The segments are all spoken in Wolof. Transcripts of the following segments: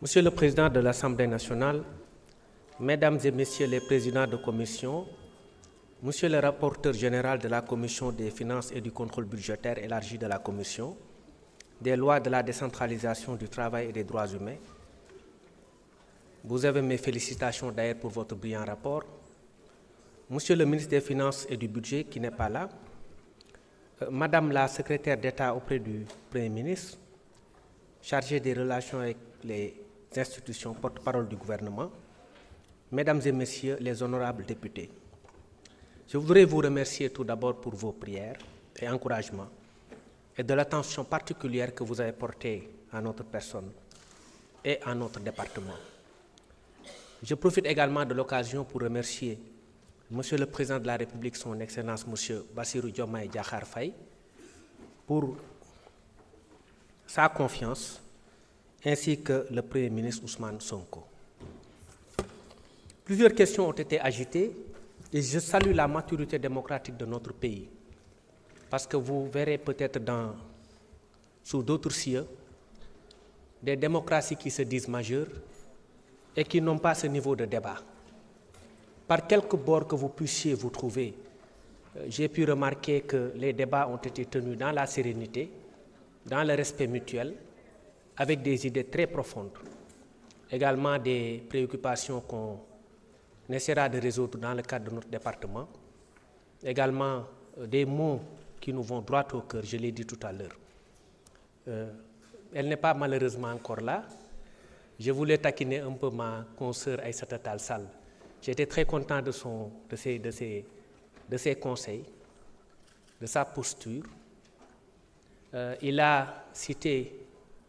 Monsieur le Président de l'Assemblée nationale, Mesdames et Messieurs les Présidents de commission, Monsieur le rapporteur général de la Commission des finances et du contrôle budgétaire élargi de la Commission, des lois de la décentralisation du travail et des droits humains, vous avez mes félicitations d'ailleurs pour votre brillant rapport. Monsieur le ministre des Finances et du Budget qui n'est pas là, Madame la secrétaire d'État auprès du Premier ministre, chargée des relations avec les institutions porte-parole du gouvernement, Mesdames et Messieurs les honorables députés, je voudrais vous remercier tout d'abord pour vos prières et encouragements et de l'attention particulière que vous avez portée à notre personne et à notre département. Je profite également de l'occasion pour remercier Monsieur le Président de la République, son Excellence Monsieur Bassirou Diomaye Diakhar Faye, pour sa confiance, ainsi que le Premier ministre Ousmane Sonko. Plusieurs questions ont été agitées et je salue la maturité démocratique de notre pays, parce que vous verrez peut-être sous d'autres cieux des démocraties qui se disent majeures et qui n'ont pas ce niveau de débat. Par quelque bord que vous puissiez vous trouver, j'ai pu remarquer que les débats ont été tenus dans la sérénité, dans le respect mutuel, avec des idées très profondes, également des préoccupations qu'on essaiera de résoudre dans le cadre de notre département, également des mots qui nous vont droit au cœur, je l'ai dit tout à l'heure. Elle n'est pas malheureusement encore là. Je voulais taquiner un peu ma consoeur Aïssata Tall Sall. J'étais très content de ses conseils, de sa posture. Il a cité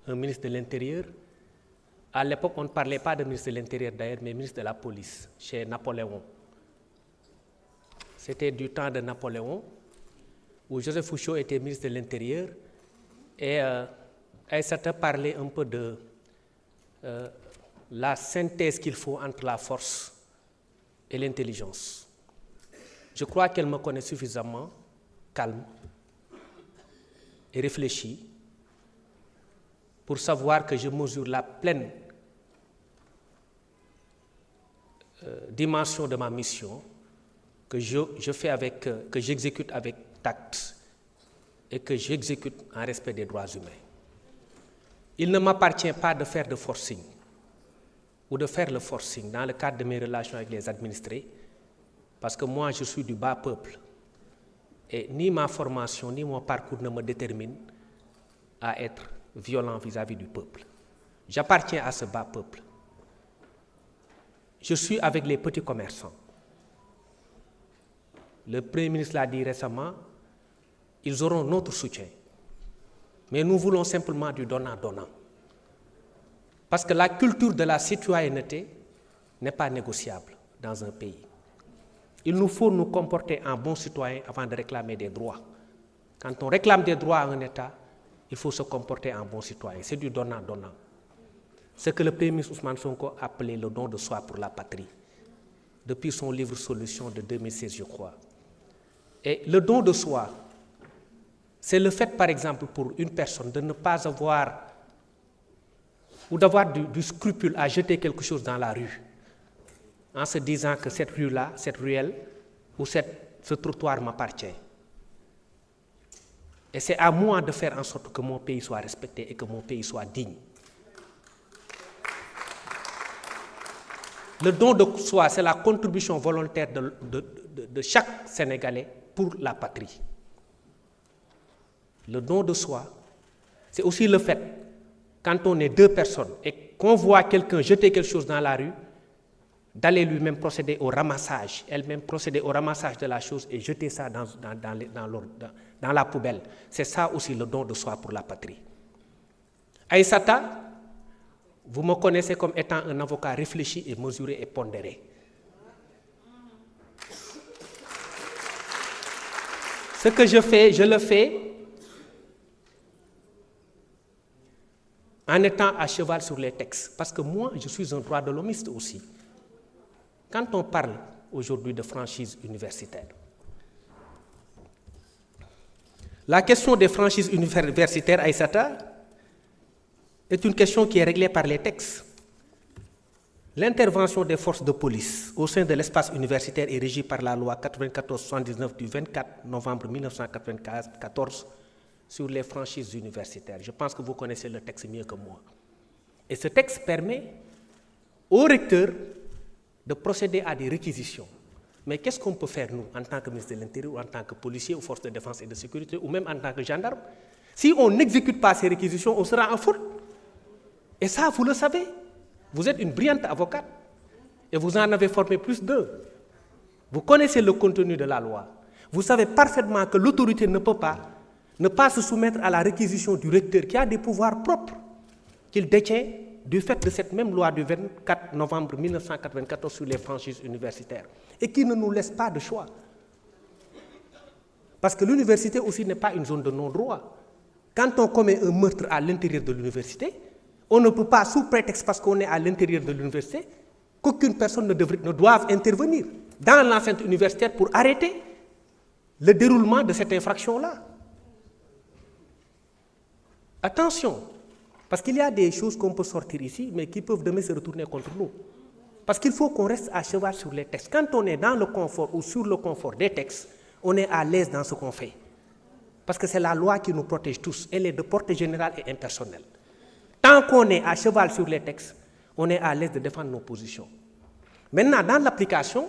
un ministre de l'Intérieur. À l'époque, on ne parlait pas de ministre de l'Intérieur d'ailleurs, mais ministre de la Police, chez Napoléon. C'était du temps de Napoléon, où Joseph Fouchot était ministre de l'Intérieur, et Aïssata parlait un peu de la synthèse qu'il faut entre la force et l'intelligence. Je crois qu'elle me connaît suffisamment calme et réfléchie pour savoir que je mesure la pleine dimension de ma mission, que que j'exécute avec tact et que j'exécute en respect des droits humains. Il ne m'appartient pas de faire de forcing ou de faire le forcing dans le cadre de mes relations avec les administrés, parce que moi je suis du bas peuple et ni ma formation ni mon parcours ne me déterminent à être violent vis-à-vis du peuple. J'appartiens à ce bas peuple. Je suis avec les petits commerçants. Le Premier ministre l'a dit récemment, ils auront notre soutien. Mais nous voulons simplement du donnant-donnant. Parce que la culture de la citoyenneté n'est pas négociable dans un pays. Il nous faut nous comporter en bons citoyens avant de réclamer des droits. Quand on réclame des droits à un État, il faut se comporter en bon citoyen. C'est du donnant-donnant. Ce que le Premier ministre Ousmane Sonko appelait le don de soi pour la patrie, depuis son livre Solutions de 2016, je crois. Et le don de soi, c'est le fait, par exemple, pour une personne de ne pas avoir ou d'avoir du scrupule à jeter quelque chose dans la rue, en se disant que cette rue-là, cette ruelle ou ce trottoir m'appartient. Et c'est à moi de faire en sorte que mon pays soit respecté et que mon pays soit digne. Le don de soi, c'est la contribution volontaire de chaque Sénégalais pour la patrie. Le don de soi, c'est aussi le fait, quand on est deux personnes et qu'on voit quelqu'un jeter quelque chose dans la rue, d'aller lui-même procéder au ramassage, elle-même procéder au ramassage de la chose et jeter ça dans la poubelle. C'est ça aussi le don de soi pour la patrie. Aïssata, vous me connaissez comme étant un avocat réfléchi et mesuré et pondéré. Ce que je fais, je le fais en étant à cheval sur les textes. Parce que moi, je suis un droit de l'homiste aussi. Quand on parle aujourd'hui de franchise universitaire, la question des franchises universitaires, Aïssata, est une question qui est réglée par les textes. L'intervention des forces de police au sein de l'espace universitaire est régie par la loi 94/79 du 24 novembre 1994 sur les franchises universitaires. Je pense que vous connaissez le texte mieux que moi. Et ce texte permet au recteur de procéder à des réquisitions. Mais qu'est-ce qu'on peut faire, nous, en tant que ministre de l'Intérieur, ou en tant que policier, ou force de défense et de sécurité, ou même en tant que gendarme? Si on n'exécute pas ces réquisitions, on sera en faute. Et ça, vous le savez. Vous êtes une brillante avocate. Et vous en avez formé plus d'eux. Vous connaissez le contenu de la loi. Vous savez parfaitement que l'autorité ne peut pas ne pas se soumettre à la réquisition du recteur qui a des pouvoirs propres qu'il détient du fait de cette même loi du 24 novembre 1994 sur les franchises universitaires et qui ne nous laisse pas de choix. Parce que l'université aussi n'est pas une zone de non-droit. Quand on commet un meurtre à l'intérieur de l'université, on ne peut pas, sous prétexte parce qu'on est à l'intérieur de l'université, qu'aucune personne ne doive intervenir dans l'enceinte universitaire pour arrêter le déroulement de cette infraction-là. Attention, parce qu'il y a des choses qu'on peut sortir ici, mais qui peuvent demain se retourner contre nous. Parce qu'il faut qu'on reste à cheval sur les textes. Quand on est dans le confort ou sur le confort des textes, on est à l'aise dans ce qu'on fait. Parce que c'est la loi qui nous protège tous. Elle est de portée générale et impersonnelle. Tant qu'on est à cheval sur les textes, on est à l'aise de défendre nos positions. Maintenant, dans l'application,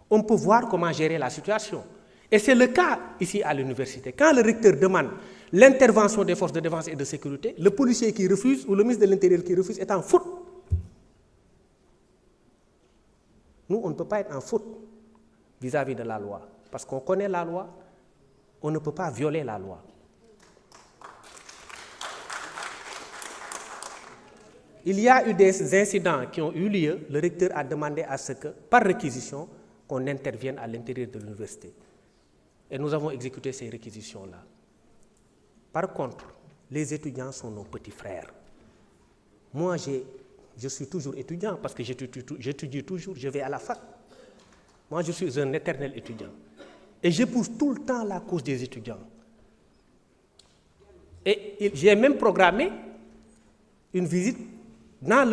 on peut voir comment gérer la situation. Et c'est le cas ici à l'université. Quand le recteur demande l'intervention des forces de défense et de sécurité, le policier qui refuse ou le ministre de l'Intérieur qui refuse est en faute. Nous, on ne peut pas être en faute vis-à-vis de la loi. Parce qu'on connaît la loi, on ne peut pas violer la loi. Il y a eu des incidents qui ont eu lieu. Le recteur a demandé à ce que, par réquisition, qu'on intervienne à l'intérieur de l'université. Et nous avons exécuté ces réquisitions-là. Par contre, les étudiants sont nos petits frères. Moi, je suis toujours étudiant parce que j'étudie toujours, je vais à la fac. Moi, je suis un éternel étudiant. Et j'épouse tout le temps la cause des étudiants. Et j'ai même programmé une visite dans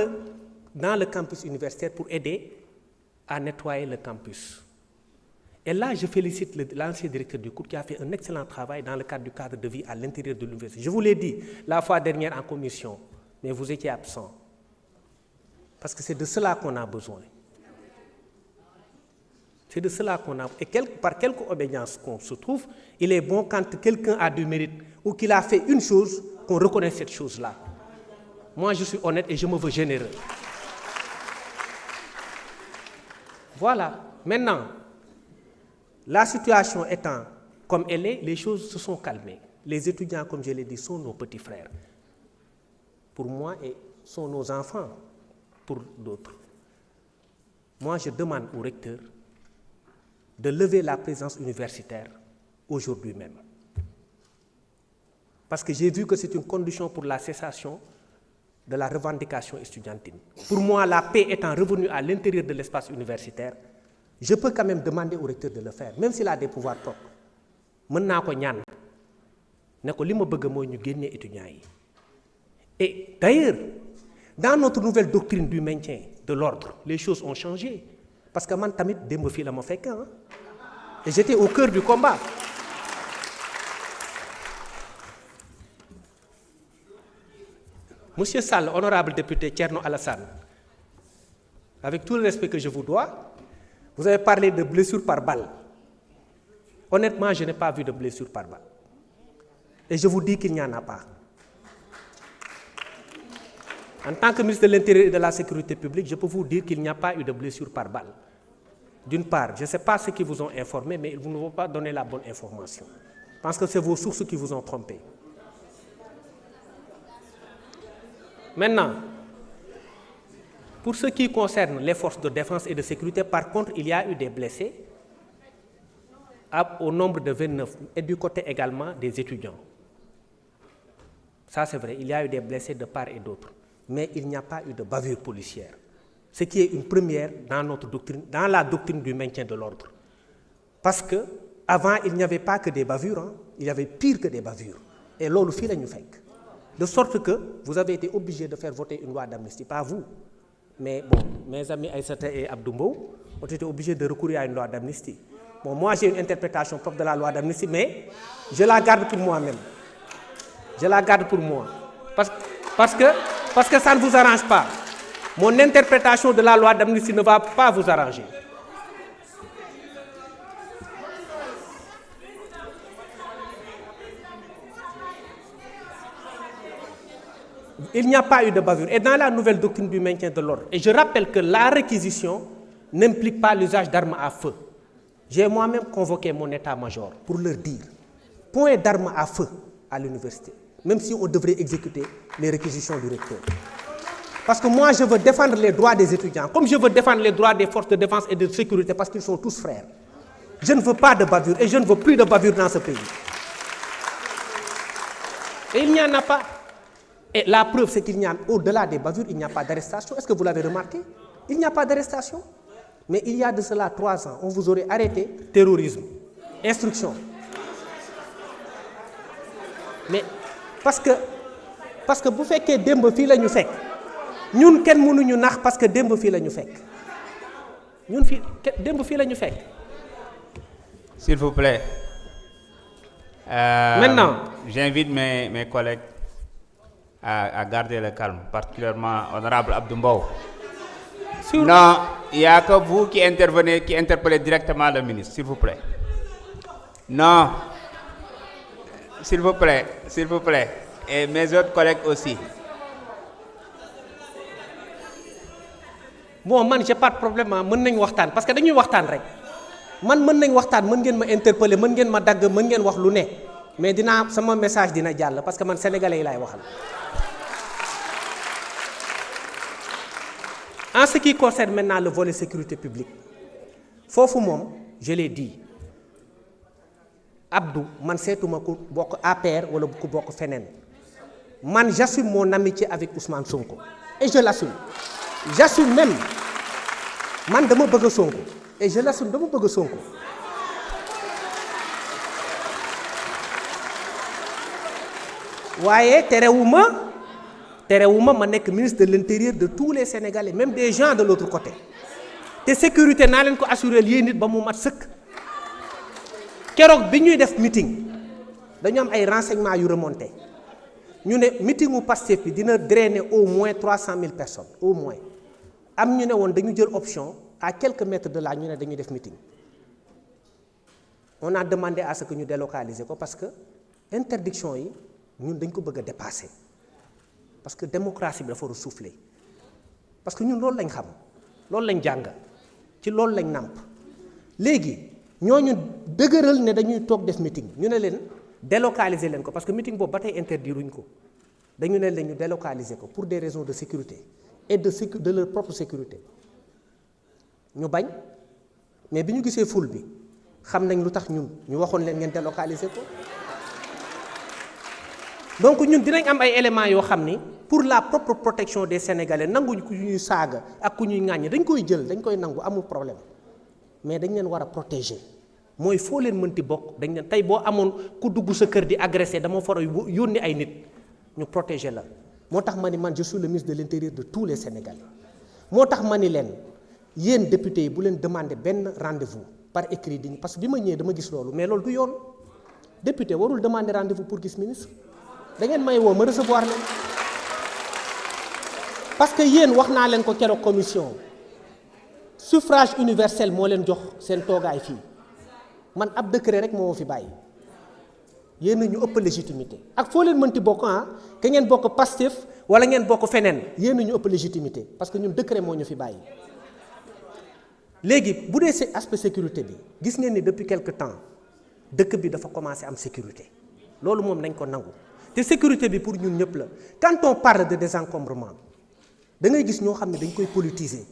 le campus universitaire pour aider à nettoyer le campus. Et là, je félicite l'ancien directeur du cours qui a fait un excellent travail dans le cadre du cadre de vie à l'intérieur de l'université. Je vous l'ai dit la fois dernière en commission, mais vous étiez absent. Parce que c'est de cela qu'on a besoin. C'est de cela qu'on a. Et par quelque obédience qu'on se trouve, il est bon quand quelqu'un a du mérite ou qu'il a fait une chose, qu'on reconnaisse cette chose-là. Moi, je suis honnête et je me veux généreux. Voilà. Maintenant, la situation étant comme elle est, les choses se sont calmées. Les étudiants, comme je l'ai dit, sont nos petits frères. Pour moi, et sont nos enfants pour d'autres. Moi, je demande au recteur de lever la présence universitaire aujourd'hui même. Parce que j'ai vu que c'est une condition pour la cessation de la revendication estudiantine. Pour moi, la paix étant revenue à l'intérieur de l'espace universitaire, je peux quand même demander au recteur de le faire, même s'il a des pouvoirs propres. Et d'ailleurs, dans notre nouvelle doctrine du maintien de l'ordre, les choses ont changé. Parce que moi, tamit démb fii la ma fekk, et j'étais au cœur du combat. Monsieur Sall, honorable député Thierno Alassane, avec tout le respect que je vous dois, vous avez parlé de blessures par balle. Honnêtement, je n'ai pas vu de blessures par balle. Et je vous dis qu'il n'y en a pas. En tant que ministre de l'Intérieur et de la Sécurité publique, je peux vous dire qu'il n'y a pas eu de blessures par balle. D'une part, je ne sais pas ceux qui vous ont informé, mais ils ne vont pas donner la bonne information. Je pense que c'est vos sources qui vous ont trompé. Maintenant, pour ce qui concerne les forces de défense et de sécurité, par contre, il y a eu des blessés au nombre de 29 et du côté également des étudiants. Ça, c'est vrai, il y a eu des blessés de part et d'autre. Mais il n'y a pas eu de bavure policière. Ce qui est une première dans notre doctrine, dans la doctrine du maintien de l'ordre. Parce qu'avant, il n'y avait pas que des bavures, il y avait pire que des bavures. Et là, le fil est nous fait. De sorte que vous avez été obligé de faire voter une loi d'amnistie, pas vous. Mais bon, mes amis Aïssata et Abdou Mbow ont été obligés de recourir à une loi d'amnistie. Bon, moi j'ai une interprétation propre de la loi d'amnistie, mais je la garde pour moi-même. Je la garde pour moi. Parce que ça ne vous arrange pas. Mon interprétation de la loi d'amnistie ne va pas vous arranger. Il n'y a pas eu de bavure. Et dans la nouvelle doctrine du maintien de l'ordre, et je rappelle que la réquisition n'implique pas l'usage d'armes à feu. J'ai moi-même convoqué mon état-major pour leur dire point d'armes à feu à l'université, même si on devrait exécuter les réquisitions du recteur. Parce que moi, je veux défendre les droits des étudiants, comme je veux défendre les droits des forces de défense et de sécurité, parce qu'ils sont tous frères. Je ne veux pas de bavure et je ne veux plus de bavure dans ce pays. Et il n'y en a pas. Et la preuve, c'est qu'il n'y a, au-delà des bavures, il n'y a pas d'arrestation. Est-ce que vous l'avez remarqué? Il n'y a pas d'arrestation. Mais il y a de cela 3 ans, on vous aurait arrêté terrorisme, instruction. Mais parce que bu fekkee démb fii la ñu fekk ñun kenn mënuñu nax parce que démb fii la ñu fekk ñun fii démb fii la ñu fekk. S'il vous plaît. Maintenant, j'invite mes collègues à garder le calme, particulièrement honorable Abdou Mbow. Non, il n'y a que vous qui intervenez, qui interpellez directement le ministre, s'il vous plaît. Non, s'il vous plaît, et mes autres collègues aussi. Bon, man j'ai pas de problème, mën nañ waxtaan parce que dañuy waxtaan rek. Man mën nañ waxtaan, mën ngeen ma interpeller, mën ngeen ma dagg, mën ngeen wax lu ne. Mais sama message dina jàll parce que man sénégalais yi laay waxal. En ce qui concerne maintenant le volet sécurité publique, foofu moom, je l'ai dit, Abdou, man seetuma ku bokk APR wala ku bokk feneen. Man j'assume mon amitié avec Ousmane Sonko et je l'assume. J'assume même. Man dama bëgg Sonko et je l'assume, dama bëgg Sonko. waaye terewuma ma nekk ministre de l'intérieur de tous les Sénégalais, même des gens de l'autre côté. te sécurité naa leen ko assurer yéen nit ba mu mat sëkk. keroog bi ñuy def meeting dañu am ay renseignements yu remonté ñu ne meetingu Pastef bi dina drainer au moins 300 000 personnes au moins. am ñu ne woon dañu jël option à quelques mètres de là ñu ne dañuy def meeting. On a demandé à ce que ñu délocaliser ko parce que interdiction yi ñun dañ ko bëgg a dépasser parce que démocratie bi dafa war a souffler parce que ñun loolu lañ xam loolu lañ jàng ci loolu lañ nàmp. léegi ñooñu dëgëral ne dañuy toog def meeting ñu ne leen délocaliser leen ko parce que meeting boobu ba tey interdiruñ ko dañu ne leen ñu délocaliser ko pour des raisons de sécurité et de leur propre sécurité ñu bañ mais bi ñu gisee foule bi xam nañ lu tax ñun ñu waxoon leen ngeen délocaliser ko. donc ñun dinañ am ay éléments yoo xam ni pour la propre protection des Sénégalais nanguñ ku ñuy saaga ak ku ñuy ŋàññi dañ koy jël dañ koy nangu amul problème mais dañ leen war a protéger mooy foo leen mënti bokk dañ leen tey boo amoon ku dugg sa kër di agressé dama fara yónni ay nit ñu protéger la. moo tax ma ni man je suis le ministre de l'intérieur de tous les Sénégalais moo tax ma ni leen yéen député yi bu leen demander benn rendez-vous par écrit di parce que bi ma ñëwee dama gis loolu mais loolu du yoon député warul demander rendez-vous pour gis ministre da ngeen may woo ma recevoir leen parce que yéen wax naa leen ko keroog commission suffrage universel moo leen jox seen toogaay fii man ab décret rek moo fi bàyyi yéen ñu ëpp légitimité ak foo leen mënti bokk ke ngeen bokk Pastef wala ngeen bokk feneen yéen ñu ëpp légitimité parce que ñun décret moo ñu fi bàyyi. léegi bu dee aspect sécurité bi gis ngeen ni depuis quelque temps dëkk bi dafa commencé am sécurité loolu moom nañ ko nangu te sécurité bi pour ñun ñëpp la quand on parle de désencombrement da ngay gis ñoo xam ne dañ koy politiser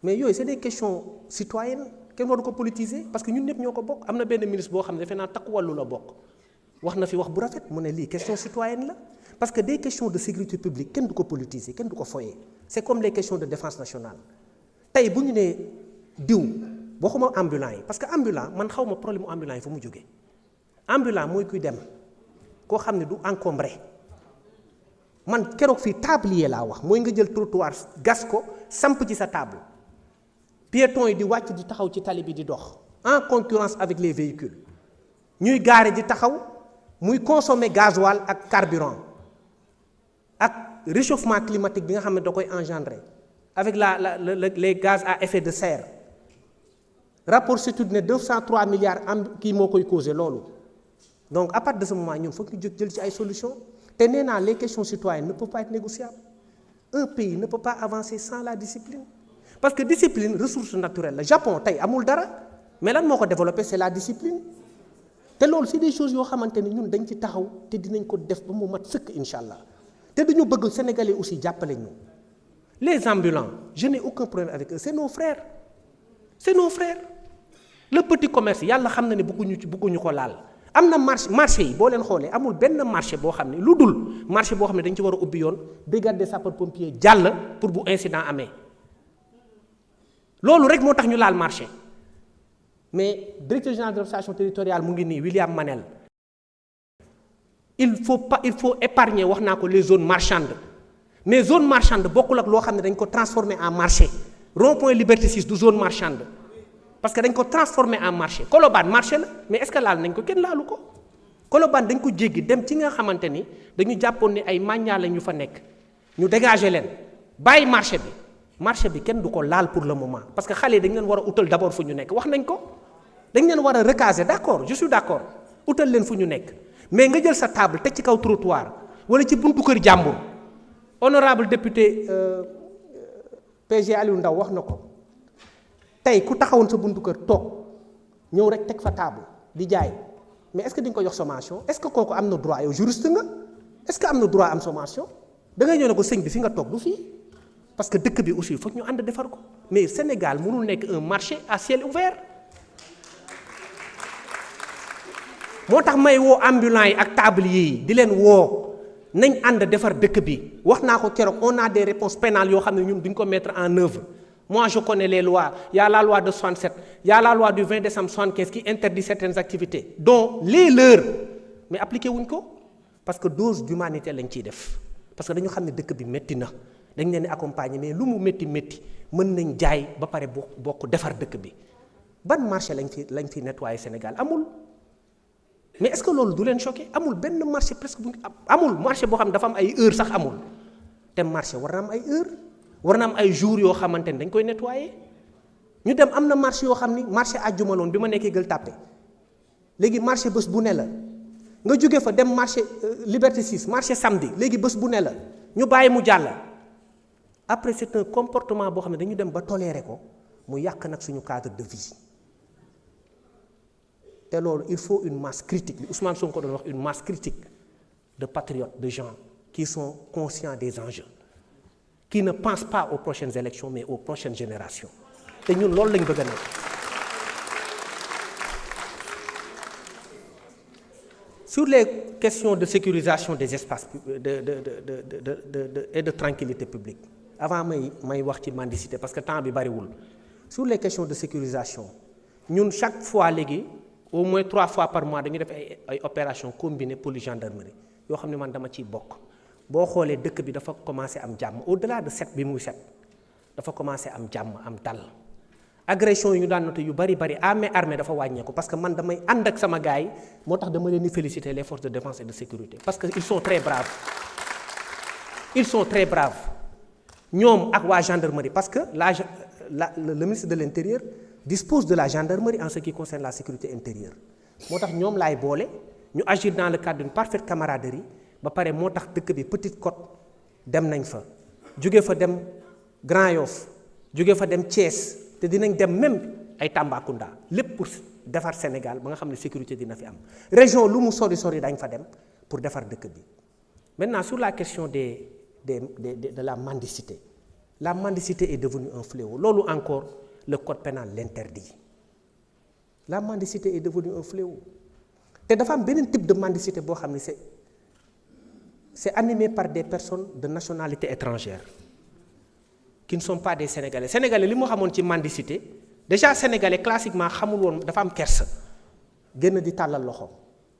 mais yooyu c'est des questions citoyennes kenn waru ko politiser parce que ñun ñëpp ñoo ko bokk. am na benn ministre boo xam ne defe naa Takku Wallu la bokk wax na fi wax bu rafet mu ne lii question citoyenne la parce que des questions de sécurité publique kenn du ko politiser kenn du ko foyer c'est comme les questions de défense nationale. tey bu ñu nee diw waxuma ambulant yi parce que ambulant man xaw ma problème mu ambulant yi fu mu jógee ambulant mooy kuy dem koo xam ne du encombré man keroog fii tablier laa wax mooy nga jël trottoir gas ko samp ci sa table piétons yi di wàcc di taxaw ci tali bi di dox en concurrence avec les véhicules ñuy gaare di taxaw muy consommer gasoil ak carburant ak réchauffement climatique bi nga xam ne da koy engendrer avec les gaz à effet de serre rapport CETUD ne 203 milliards am kii moo koy causé loolu donc à partir de ce moment ñun foog ñu jóg jël ci ay solutions te nee naa les questions citoyennes ne peuvent pas être négociables un pays ne peut pas avancer sans la discipline parce que discipline ressource naturelle la Japon tey amul dara mais lan moo ko développé c'est la discipline te loolu c'est des choses yoo xamante ni ñun dañ ci taxaw te dinañ ko def ba mu mat sëkk incha allah te dañu bëgg Sénégalais aussi jàppale ñu les ambulants je n'ai aucun problème avec eux c'est nos frères le petit commerce yàlla xam na ne bëgguñu ko laal am na marché yi boo leen xoolee amul benn marché boo xam ne lu dul marché boo xam ne dañ ci war a ubbi yoon brigade des sapeurs-pompiers jàll pour bu incident amee loolu rek moo tax ñu laal marché mais directeur général de l'administration territoriale mu ngi nii William Manel il faut épargner wax naa ko les zones marchandes mais zone marchande bokkul ak loo xam ne dañ ko transformer en marché rond-point Liberté 6 du zone marchande parce que dañ ko transformer en marché Colobane marché la mais est-ce que laal nañ ko kenn laalu ko Colobane dañ ko jéggi dem ci nga xamante ni dañu jàppoon ni ay màññaa la ñu fa nekk ñu dégager leen bàyyi marché bi kenn du ko laal pour le moment parce que xale yi dañ leen war a utal d'abord fu ñu nekk wax nañ ko dañ leen war a recaser d'accord je suis d'accord utal leen fu ñu nekk mais nga jël sa table teg ci kaw trottoir wala ci buntu kër jàmbur honorable député PG Aliou Ndao wax na ko tey ku taxawoon sa buntu kër toog ñëw rek teg fa table di jaay mais est-ce que di nga ko jox sommation est-ce que kooku am na droit yow juriste nga est-ce que am na droit am sommation da ngay ñëw ne ko sëñ bi fi nga toog du fii parce que dëkk bi aussi foog ñu ànd defar ko mais Sénégal mënul nekk un marché à ciel ouvert moo tax may woo ambulants yi ak tabliers yi di leen woo nañ ànd defar dëkk bi wax naa ko keroog on a des réponses pénales yoo xam ne ñun duñ ko mettre en œuvre moi je connais les lois il y a la loi de 67 il y a la loi du 20 décembre 75 qui interdit certaines activités dont les leurs mais appliqué wuñ ko parce que dose d'humanité lañ ciy def parce que dañu xam ne dëkk bi métti na dañ leen di accompagner mais lu mu métti mën nañ jaay ba pare bokk defar dëkk bi ban marché lañ fi nettoyer Sénégal amul mais est-ce que loolu du leen choqué amul benn marché presque bu amul marché boo xam ne dafa am ay heure sax amul te marché war na am ay heure war na am ay jours yoo xamante ni dañ koy nettoyer ñu dem am na marché yoo xam ni marché àjjuma loon bi ma nekkee Gueule Tapée léegi marché bés bu ne la nga jóge fa dem marché Liberté 6 marché samedi léegi bés bu ne la ñu bàyyi mu jàll après c'est un comportement boo xam ne dañu dem ba tolérer ko mu yàq nag suñu cadre de vie te loolu il faut une masse critique li Ousmane Sonko doon wax une masse critique de patriotes de gens qui sont conscients des enjeux qui ne pensent pas aux prochaines élections mais aux prochaines générations te ñun loolu lañ bëgg a nekk sur les questions de sécurisation des espaces et de tranquillité publique avant may wax ci mendicité parce que temps bi bariwul sur les questions de sécurisation ñun chaque fois léegi au moins 3 fois par mois dañuy def ay opérations combinées police gendarmerie yoo xam ne man dama ciy bokk boo xoolee dëkk bi dafa commencé am jàmm au-delà de set bi muy set dafa commencé am jàmm am dal agression yi ñu daan noté yu bari armée dafa wàññeeku parce que man damay ànd ak sama gars yi moo tax dama leen di féliciter les forces de défense et de sécurité parce que ils sont très braves ñoom ak waa gendarmerie parce que le ministre de l'intérieur dispose de la gendarmerie en ce qui concerne la sécurité intérieure moo tax ñoom laay boole ñu agir dans le cadre d'une parfaite camaraderie ba pare moo tax dëkk bi Petite Côte dem nañ fa jóge fa dem Grand Yoff jóge fa dem Thiès te dinañ dem même ay Tambacounda lépp pour defar Sénégal ba nga xam ne sécurité dina fi am région lu mu sori dañ fa dem pour defar dëkk bi maintenant sur la question de la mendicité est devenue un fléau loolu encore le code pénal l'interdit la mendicité est devenue un fléau te dafa am beneen type de mendicité boo xam ne c'est animé par des personnes de nationalité étrangère qui ne sont pas des sénégalais li mu xamoon ci mendicité déjà sénégalais classiquement xamul woon dafa am kersa génn di tàllal loxo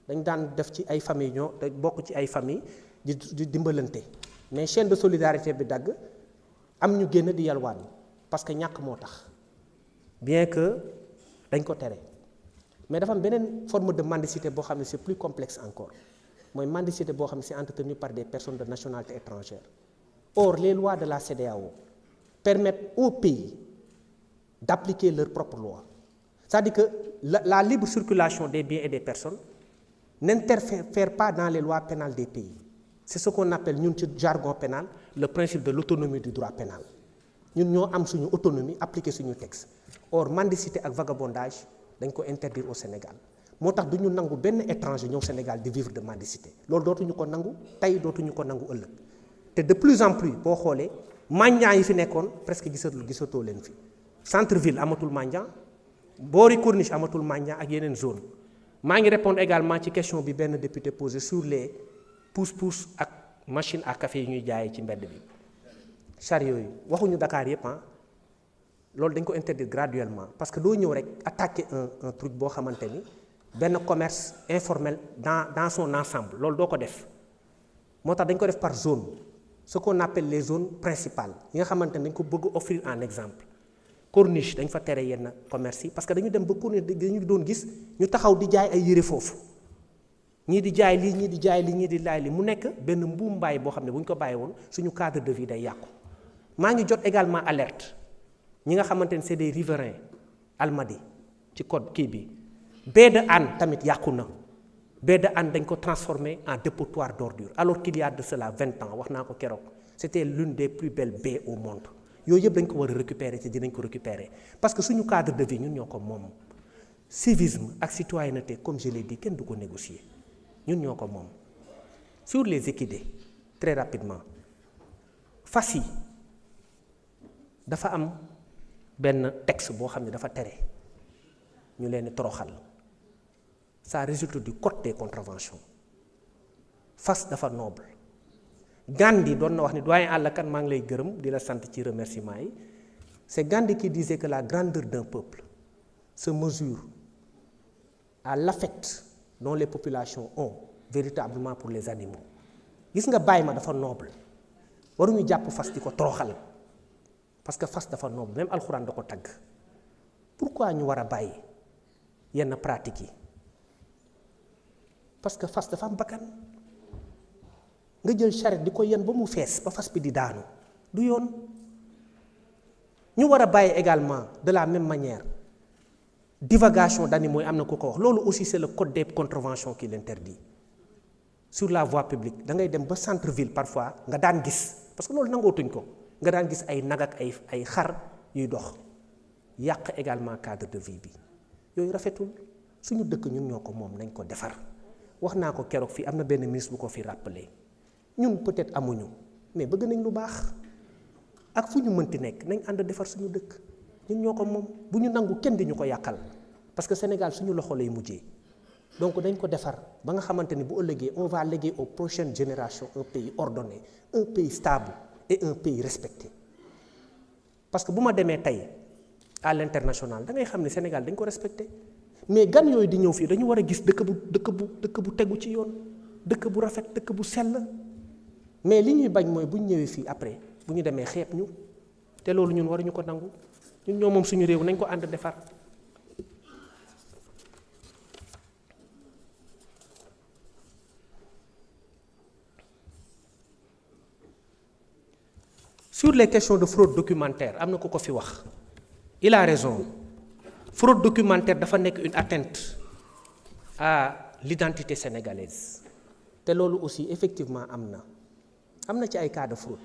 dañ daan def ci ay famille ñoo bokk ci ay famille di dimbalante mais chaîne de solidarité bi dagg am ñu génn di yalwaan parce que ñàkk moo tax bien que dañ ko tere mais dafa am beneen forme de mendicité boo xam ne c'est plus complexe encore mooy mendicité boo xam ne c'est entretenu par des personnes de nationalité étrangère. Or les lois de la CEDEAO permettent aux pays d'appliquer leurs propres lois. C'est-à-dire que la libre circulation des biens et des personnes n'interfère pas dans les lois pénales des pays. C'est ce qu'on appelle, ñun ci jargon pénal, le principe de l'autonomie du droit pénal. Ñun ñoo am suñu autonomie appliquer suñu texte. Or mendicité ak vagabondage dañ ko interdire au Sénégal. moo tax du ñu nangu benn étranger ñëw Sénégal di vivre de mendicité loolu dootuñu ko nangu tey dootuñu ko nangu ëllëg te de plus en plus boo xoolee mendiants yi fi nekkoon presque gisatoo leen fi centre ville amatul mendiant boori corniche amatul mendiant ak yeneen zone maa ngi répondre également ci question bi benn député posé sur les pousse-pousse ak machine à café yi ñuy jaayee ci mbedd bi chariot yi waxuñu Dakar yëpp loolu dañ ko interdire graduellement parce que doo ñëw rek attaquer un truc boo xamante ni benn commerce informel dans son ensemble loolu doo ko def moo tax dañ ko def par zone ce qu'on appelle les zones principales yi nga xamante ni dañ ko bëgg offrir en exemple corniche dañ fa tere yenn commerce yi parce que dañu dem ba corniche dañu doon gis ñu taxaw di jaay ay yére foofu ñii di jaay lii ñii di jaay lii ñii di jaay lii mu nekk benn mbuum mbaay boo xam ne bu ñu ko bàyyi woon suñu cadre de vie day yàqu maa ngi jot également alerte ñi nga xamante ne c'est des riverains Almadies ci code kii bi baie de Hann tamit yàqu na baie de Hann dañ ko transformé en dépotoir d'ordures alors qu'il y a de cela 20 ans wax naa ko keroog c'était l'une des plus belles baies au monde yooyu yëpp dañ ko war a récupérer te dinañ ko récupérer parce que suñu cadre de vie ñun ñoo ko moom civisme ak citoyenneté comme je l'ai dit kenn du ko négocier ñun ñoo ko moom sur les équidés très rapidement fas yi dafa am benn texte boo xam ne dafa tere ñu leen di toroxal ça résulte du code des contraventions fas dafa noble Gandhi doon na wax ni doyen Alla Kane maa ngi lay gërëm di la sant ci remerciement yi c'est Gandhi qui disait que la grandeur d'un peuple se mesure à l'affect dont les populations ont véritablement pour les animaux gis nga bàyyi ma dafa noble waruñu jàpp fas di ko toroxal parce que fas dafa noble même alxuraan da ko tagg pourquoi ñu war a bàyyi yenn pratiques yi parce que fas dafa am bakkan nga jël charrette di ko yen ba mu fees ba fas bi di daanu du yoon ñu war a bàyyi également de la même manière divagation d'animaux yi am na ku ko wax loolu aussi c'est le code des contraventions qui l'interdit sur la voie publique da ngay dem ba centre ville parfois nga daan gis parce que loolu nangootuñ ko nga daan gis ay nag ak ay xar yuy dox yàq également cadre de vie bi yooyu rafetul suñu dëkk ñun ñoo ko moom nañ ko defar wax naa ko keroog fii am na benn ministre bu ko fi rappelé ñun peut-être amuñu mais bëgg nañ lu baax ak fu ñu mënti nekk nañ ànd defar suñu dëkk ñun ñoo ko moom bu ñu nangu kenn di ñu ko yàqal parce que Sénégal suñu loxo lay mujjee donc dañ ko defar ba nga xamante ni bu ëllëgee on va léguer aux prochaines générations un pays ordonné un pays stable et un pays respecté parce que bu ma demee tey à l'international da ngay xam ne Sénégal dañ ko respecté mais gan yooyu di ñëw fii dañu war a gis dëkk bu tegu ci yoon dëkk bu rafet dëkk bu sell mais li ñuy bañ mooy bu ñu ñëwee fii après bu ñu demee xeeb ñu te loolu ñun waruñu ko nangu ñun ñoo moom suñu réew nañ ko ànd defar. Sur les questions de fraude documentaire am na ku ko fi wax il a raison fraude documentaire dafa nekk une atteinte à l'identité sénégalaise te loolu aussi effectivement am na ci ay cas de fraude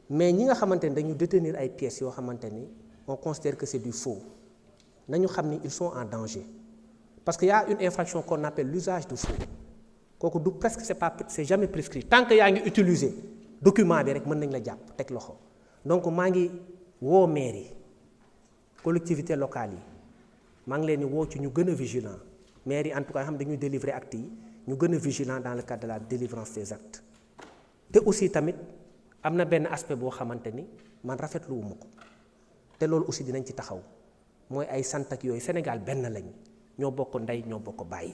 mais ñi nga xamante ni dañu détenir ay pièces yoo xamante ni on considère que c'est du faux nañu xam ni ils sont en danger parce que y a une infraction qu'on appelle l'usage de faux kooku du presque c'est jamais prescrit tant que yaa ngi utiliser document bi rek mën nañ la jàpp teg loxo donc maa ngi woo maire yi collectivités locales yi maa ngi leen di woo ci ñu gën a vigilant maire yi en tout cas xam dañuy délivrer actes yi ñu gën a vigilant dans le cadre de la délivrance des actes te aussi tamit am na benn aspect boo xamante ni man rafetluwuma ko te loolu aussi dinañ ci taxaw mooy ay sant ak yooyu Sénégal benn lañ ñoo bokk ndey ñoo bokk bàyyi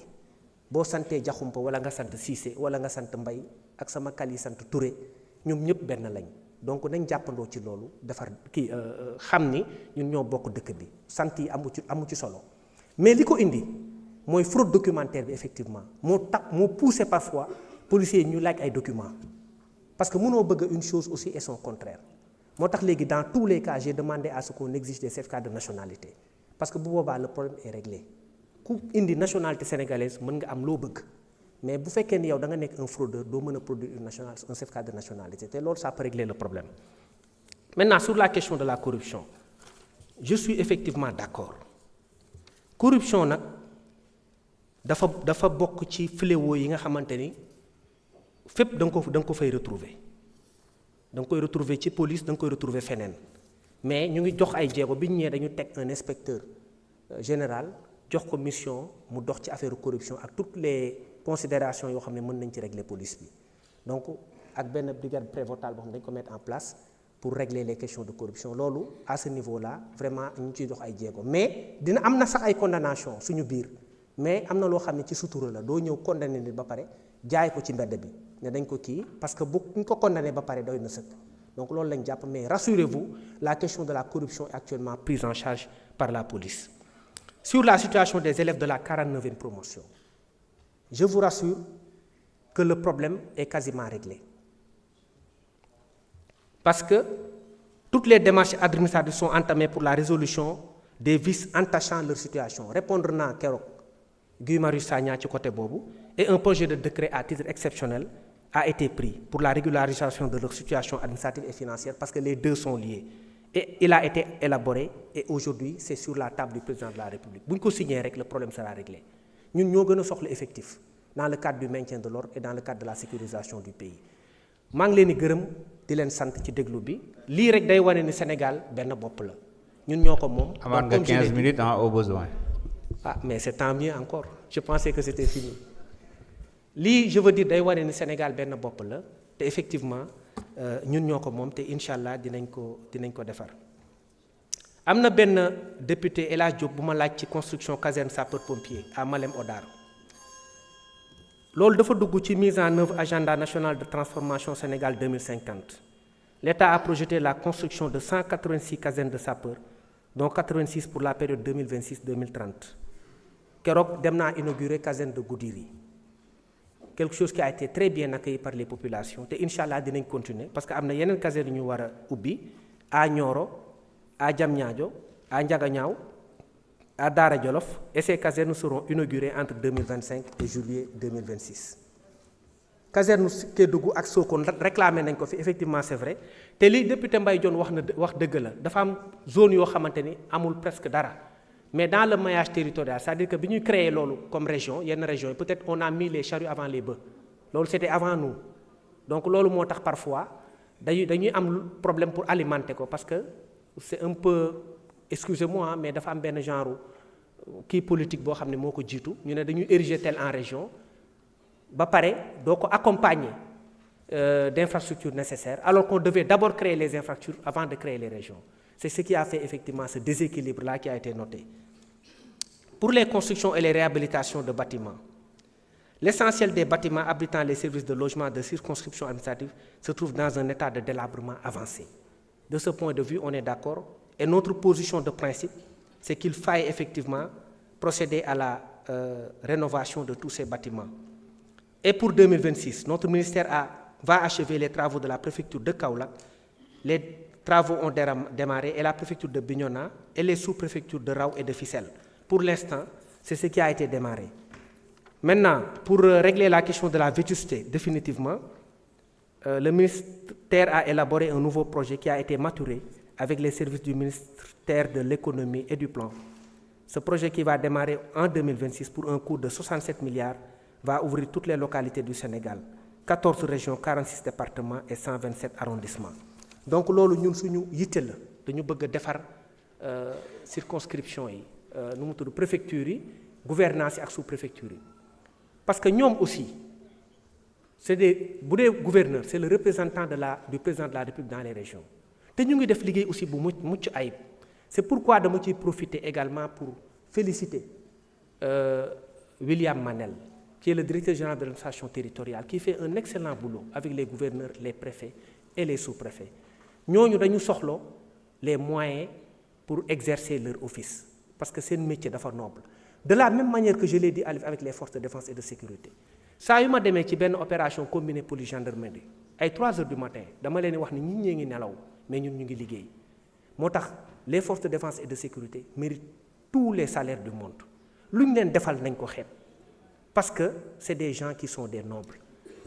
boo santee Jaxumpa wala nga sant Cissé wala nga sant Mbay ak sama kal yi sant Touré ñoom ñëpp benn lañ donc nañ jàppandoo ci loolu defar kii xam ni ñun ñoo bokk dëkk bi sant yi amu ci solo mais li ko indi mooy fraude documentaire bi effectivement moo poussé parfois policiers yi ñu laaj ay documents parce que mënoo bëgg une chose aussi et son contraire moo tax léegi dans tous les cas j'ai demandé à ce qu'on exige des certificats de nationalité parce que bu boobaa le problème est réglé ku indi nationalité sénégalaise mën nga am loo bëgg mais bu fekkee ni yow da nga nekk un fraudeur doo mën a produire un certificat de nationalité te loolu ça peut régler le problème. Maintenant sur la question de la corruption je suis effectivement d'accord corruption nag dafa bokk ci fléau yi nga xamante ni fépp da nga ko fay retrouver da nga koy retrouver ci police da nga koy retrouver feneen mais ñu ngi jox ay jéego bi ñu ñëwee dañu teg un inspecteur général jox ko mission mu dox ci affaire corruption ak toutes les considérations yoo xam ne mën nañ ci régler police bi donc ak benn brigade prévôtale boo xam ne dañ ko mettre en place pour régler les questions de corruption loolu à ce niveau là vraiment ñu ciy jox ay jéego mais dina am na sax ay condamnation suñu biir mais am na loo xam ne ci sutura la doo ñëw condamné nit ba pare jaay ko ci mbedd bi ne dañ ko kii parce que bu ñu ko condamné ba pare doy na sëkk donc loolu lañ jàpp mais rassurez-vous la question de la corruption est actuellement prise en charge par la police. Sur la situation des élèves de la 49e promotion je vous rassure que le problème est quasiment réglé parce que toutes les démarches administratives sont entamées pour la résolution des vices entachant leur situation répondre naa keroog Guy Marius Sagna ci côté boobu et un projet de décret à titre exceptionnel a été pris pour la régularisation de leur situation administrative et financière parce que les deux sont liés et il a été élaboré et aujourd'hui c'est sur la table du président de la République bu ñu ko signé rek le problème sera réglé ñun ñoo gën a soxla effectif dans le cadre du maintien de l'ordre et dans le cadre de la sécurisation du pays maa ngi leen di gërëm di leen sant ci déglu bi lii rek day wane ni Sénégal benn bopp la ñun ñoo ko moom. amaat nga 15 minutes au besoin. Ah mais c'est tant mieux encore je pensais que c'était fini lii je veux dire day wane ni Sénégal benn bopp la te effectivement ñun ñoo ko moom te incha allah dinañ ko defar. am na benn député El Hadj Diop bu ma laaj ci construction caserne sapeur pompier à Malem Hodar loolu dafa dugg ci mise en œuvre agenda national de transformation Sénégal 2050 l'État a projeté la construction de 186 casernes de sapeurs dont 86 pour la période 2026-2030 keroog dem naa inaugurer caserne de Goudiri quelque chose qui a été très bien accueilli par les populations te incha allah dinañ continuer parce que am na yeneen caserne yu ñu war a ubbi à Nioro à Diamniadio à Ndiaganiao à Daara Djolof et ces casernes seront inaugurées entre 2025 et juillet 2026. caserne Kédougou ak Sokone réclamé nañ ko fi effectivement c'est vrai te li député Mbaye Dione wax dëgg la dafa am zone yoo xamante ni amul presque dara mais dans le maillage territorial c'est-à-dire que bi ñuy créer loolu comme région yenn régions yi peut-être on a mis les charrues avant les bœufs loolu c'était avant nous donc loolu moo tax parfois dañuy am problème pour alimenter ko parce que c'est un peu excusez-moi mais dafa am benn genre kii politique boo xam ne moo ko jiitu ñu ne dañuy ériger tel en région ba pare doo ko accompagner d'infrastructures nécessaires alors qu'on devait d'abord créer les infrastructures avant de créer les régions c'est ce qui a fait effectivement ce déséquilibre-là qui a été noté. Pour les constructions et les réhabilitations de bâtiments, l'essentiel des bâtiments abritant les services de logement de circonscription administrative se trouve dans un état de délabrement avancé. De ce point de vue, on est d'accord et notre position de principe, c'est qu'il faille effectivement procéder à la rénovation de tous ces bâtiments. Et pour 2026, notre ministère va achever les travaux de la préfecture de Kaolack. Les travaux ont démarré et la préfecture de Bignona et les sous-préfectures de Rao et de Fissel. Pour l'instant, c'est ce qui a été démarré. Maintenant, pour régler la question de la vétusté définitivement, le ministère a élaboré un nouveau projet qui a été maturé avec les services du ministère de l'économie et du plan. Ce projet qui va démarrer en 2026 pour un coût de 67 milliards va ouvrir toutes les localités du Sénégal, 14 régions, 46 départements et 127 arrondissements. Donc loolu ñun suñu yitte la dañu bëgg a defar circonscription yi nu mu tudd préfecture yi gouvernance yi ak sous-préfecture yi parce que ñoom aussi c'est bu dee gouverneur c'est le représentant du président de la République dans les régions te ñu ngi def liggéey aussi bu mucc ayib c'est pourquoi dama ciy profiter également pour féliciter William Manel qui est le directeur général de l'administration territoriale qui fait un excellent boulot avec les gouverneurs, les préfets et les sous-préfets ñooñu dañu soxlo les moyens pour exercer leur office parce que c'est un métier dafa noble. De la même manière que je l'ai dit avec les forces de défense et de sécurité saa yu ma demee ci benn opération combinée police gendarmerie ay 3 heures du matin dama leen wax ni ñun ñee ngi nelaw mais ñun ñu ngi liggéey moo tax les forces de défense et de sécurité méritent tous les salaires du monde lu ñu leen defal nañ ko xeeb parce que c'est des gens qui sont des nobles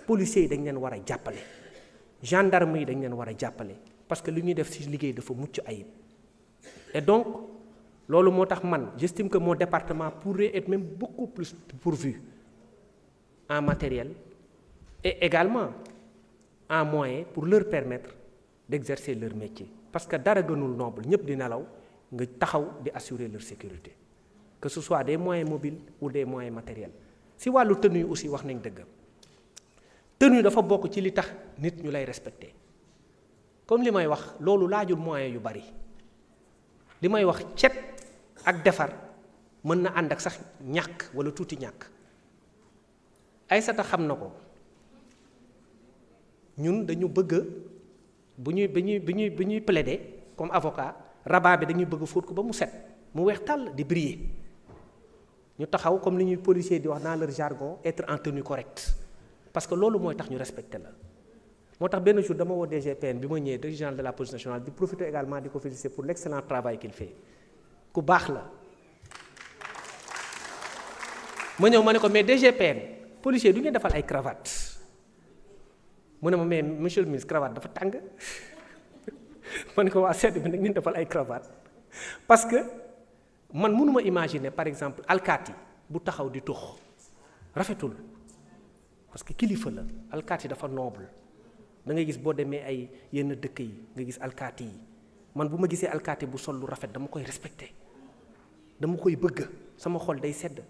policiers yi dañ leen war a jàppale gendarmes yi dañ leen war a jàppale parce que lu ñuy def ci liggéey dafa mucc ayib et donc loolu moo tax man j'estime que mon département pourrait être même beaucoup plus pourvu en matériel et également en moyens pour leur permettre d'exercer leur métier parce que dara gënul noble ñëpp di nelaw nga taxaw di assurer leur sécurité que ce soit des moyens mobiles ou des moyens matériels si wàllu tenue aussi wax nañ dëgg tenue dafa bokk ci li tax nit ñu lay respecter comme li may wax loolu laajul moyens yu bari li may wax cet ak defar mën na ànd ak sax ñàkk wala tuuti ñàkk Aïssata xam na ko ñun dañu bëgg bu ñuy plaider comme avocat rabat bi dañuy bëgg fóot ko ba mu set mu weex tàll di briller ñu taxaw comme li ñuy policier di wax dans leur jargon être en tenue correcte parce que loolu mooy tax ñu respecter la moo tax benn jour dama woo DGPN bi ma ñëwee directeur général de la police nationale di profiter également di ko féliciter pour l'excellent travail qu'il fait ku baax la ma ñëw ma ne ko mais DGPN policier du ngeen defal ay cravate mu ne ma mais monsieur le ministre cravate dafa tàng ma ne ko waa sedd bi nag ngeen defal ay cravate parce que man mënuma imaginer par exemple alkaati bu taxaw di tux rafetul parce que kilifa la alkaati dafa noble da ngay gis boo demee ay yenn dëkk yi nga gis alkaati yi man bu ma gisee alkaati bu sol lu rafet dama koy respecter dama koy bëgg sama xol day sedd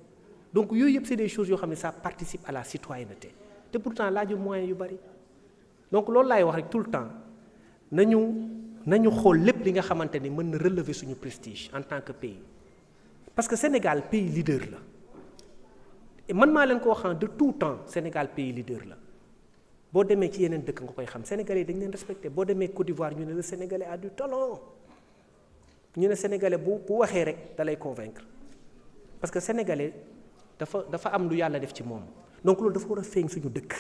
donc yooyu yëpp c'est des choses yoo xam ne ça participe à la citoyenneté te pourtant laajul moyen yu bari donc loolu laay wax rek tout le temps nañu xool lépp li nga xamante ni mën na relever suñu prestige en tant que pays parce que Sénégal pays leader la et man maa leen ko wax de tout temps Sénégal pays leader la boo demee ci yeneen dëkk nga koy xam Sénégalais dañ leen respecté boo demee Côte d'Ivoire ñu ne le Sénégalais a du talent ñu ne Sénégalais bu waxee rek da lay convaincre parce que Sénégalais dafa am lu yàlla def ci moom donc loolu dafa war a feeñ suñu dëkk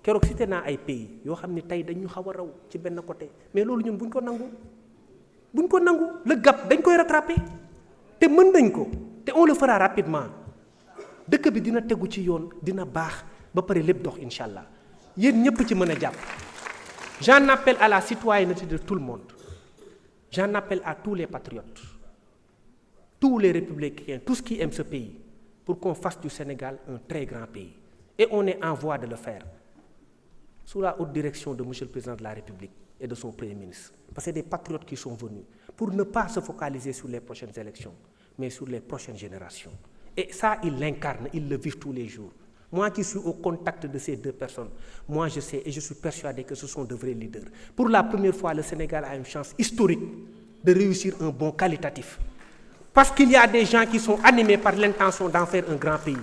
keroog cité naa ay pays yoo xam ne tey dañu xaw a raw ci benn côté mais loolu ñun buñ ko nangu le gap dañ koy rattraper te mën nañ ko te on le fera rapidement dëkk bi dina tegu ci yoon dina baax ba pare lépp dox incha allah yéen ñëpp ci mën a jàpp j'en appelle à la citoyenneté de tout le monde j'en appelle à tous les patriotes tous les républicains tous qui aiment ce pays pour qu'on fasse du Sénégal un très grand pays et on est en voie de le faire sous la haute direction de monsieur le président de la République et de son premier ministre parce que c'est des patriotes qui sont venus pour ne pas se focaliser sur les prochaines élections mais sur les prochaines générations et ça ils l'incarnent, ils le vivent tous les jours. Moi qui suis au contact de ces deux personnes, moi je sais et je suis persuadé que ce sont de vrais leaders. Pour la première fois, le Sénégal a une chance historique de réussir un bond qualitatif. Parce qu'il y a des gens qui sont animés par l'intention d'en faire un grand pays.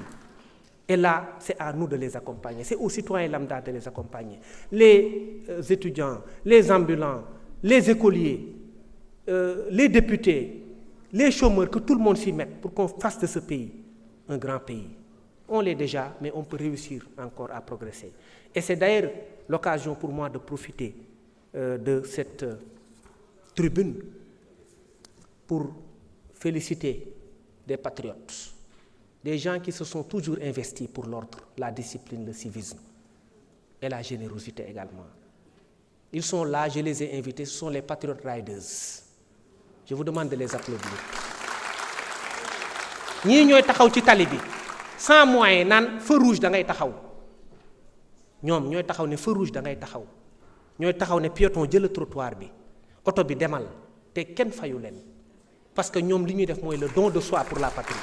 Et là, c'est à nous de les accompagner. C'est aux citoyens lambda de les accompagner. Les étudiants, les ambulants, les écoliers, les députés, les chômeurs, que tout le monde s'y mette pour qu'on fasse de ce pays un grand pays. On l'est déjà, mais on peut réussir encore à progresser. Et c'est d'ailleurs l'occasion pour moi de profiter de cette tribune pour féliciter des patriotes, des gens qui se sont toujours investis pour l'ordre, la discipline, le civisme et la générosité également. Ils sont là, je les ai invités, ce sont les Patriot Riders. Je vous demande de les applaudir. ñii ñooy taxaw ci tali bi sans moyen naan feu rouge da ngay taxaw ñoom ñooy taxaw ne feu rouge da ngay taxaw ñooy taxaw ne piéton jël trottoir bi oto bi demal te kenn fayu leen parce que ñoom li ñuy def mooy le don de soi pour la patrie.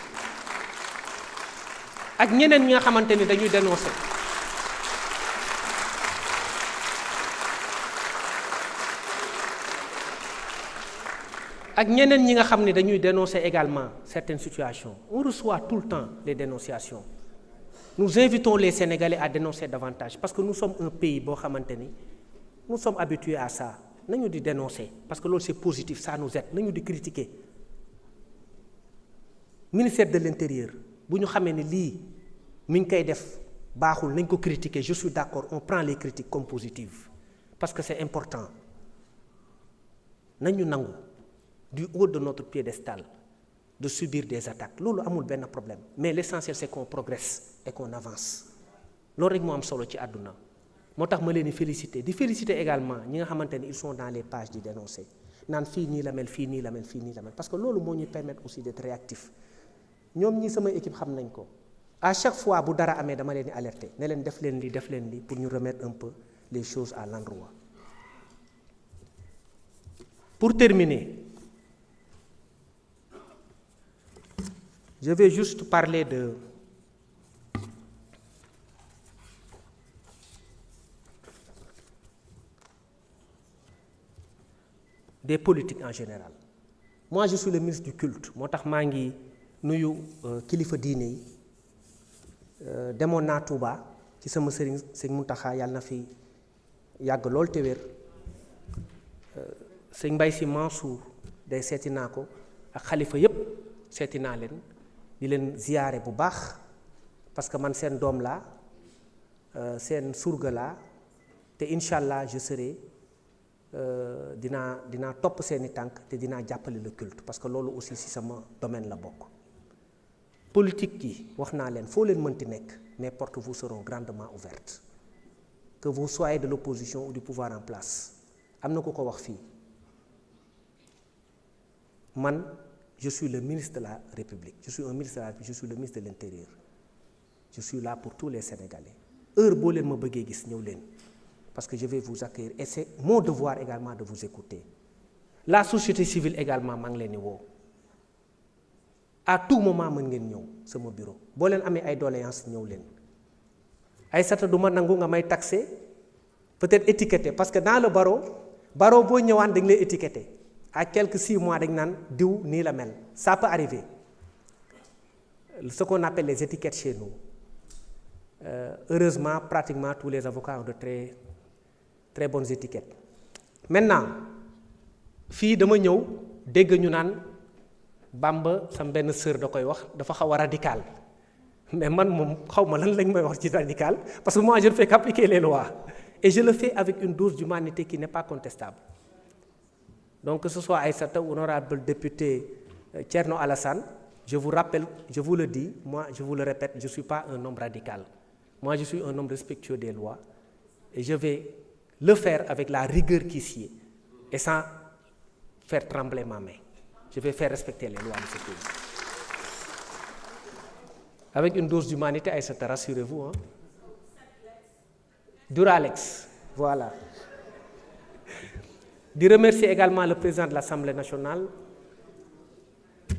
ak ñeneen ñi nga xamante ni dañuy dénoncer ak ñeneen ñi nga xam ne dañuy dénoncer également certaines situations. On reçoit tout le temps les dénonciations. Nous invitons les Sénégalais à dénoncer davantage parce que nous sommes un pays boo xamante ni nous sommes habitués à ça nañu di dénoncer parce que loolu c'est positif ça nous aide nañu di critiquer ministère de l'intérieur bu ñu xamee ni lii mi ngi koy def baaxul nañ ko critiquer je suis d'accord on prend les critiques comme positives parce que c'est important nañu nangu du haut de notre piédestal de subir des attaques loolu amul benn problème mais l'essentiel c'est qu'on progresse et qu'on avance loolu rek moo am solo ci àdduna moo tax ma leen di féliciter également ñi nga xamante ni ils sont dans les pages di dénoncer naan fii nii la mel fii nii la mel fii nii la mel parce que loolu moo ñuy permettre aussi d'être réactif ñoom ñi sama équipe xam nañ ko à chaque fois bu dara amee dama leen di alerter ne leen def leen lii pour ñu remettre un peu les choses à l'endroit. Pour terminer, je vais juste parler des politiques en général. Moi, je suis le ministre du culte moo tax maa ngi nuyu kilifa diine yi demoon naa Touba ci sama sëñ Mountakha yàlla na fi yàgg lool te wér sëñ Mbaye Sy Mansour day seeti naa ko ak xalifa yépp seeti naa leen di leen ziyaare bu baax parce que man seen doom laa seen surga laa te incha allah je serai dinaa topp seeni tànk te dinaa jàppale le culte parce que loolu aussi ci sama domaine la bokk. politique yi wax naa leen foo leen mënti nekk mes portes vous seront grandement ouvertes que vous soyez de l'opposition ou du pouvoir en place am na ku ko wax fii man je suis le ministre de la République je suis un ministre de la République je suis le ministre de l'Intérieur je suis là pour tous les Sénégalais heure boo leen ma bëggee gis ñëw leen parce que je vais vous accueillir et c'est mon devoir également de vous écouter la société civile également maa ngi leen di woo à tout moment mën ngeen ñëw sama bureau boo leen amee ay doléances ñëw leen Aïssata du ma nangu nga may taxer peut-être étiqueté parce que dans le barreau boo ñëwaan dañ lay étiqueté à quelques 6 mois dañ naan diw nii la mel ça peut arriver ce qu'on appelle les étiquettes chez nous heureusement pratiquement tous les avocats ont de très très bonnes étiquettes maintenant fii dama ñëw dégg ñu naan Bamba sam benn sœur da koy wax dafa xaw a radical mais man moom xaw ma lan lañ may wax ci radical parce que moi je ne fais qu'appliquer les lois et je le fais avec une dose d'humanité qui n'est pas contestable donc que ce soit Aïssata ou honorable député Thierno Alassane je vous rappelle je vous le dis moi je vous le répète je suis pas un homme radical moi je suis un homme respectueux des lois et je vais le faire avec la rigueur qui s'y est et sans faire trembler ma main. Je vais faire respecter les lois de ce pays. Avec une dose d'humanité, Aïssata, rassurez-vous. Hein? Duralex, voilà. Je remercie également le président de l'Assemblée nationale.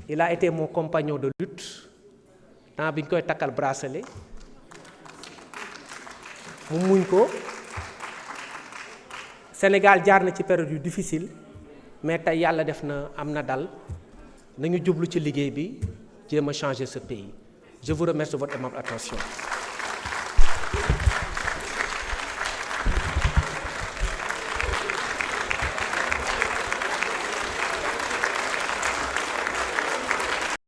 Il a été mon compagnon de lutte. Tant que je takal bracelet. Mu muñ ko. Sénégal jaar na ci période yu difficile. mais tey yàlla def na am na dal nañu jublu ci liggéey bi jéem a changer ce pays je vous remercie de votre aimable attention.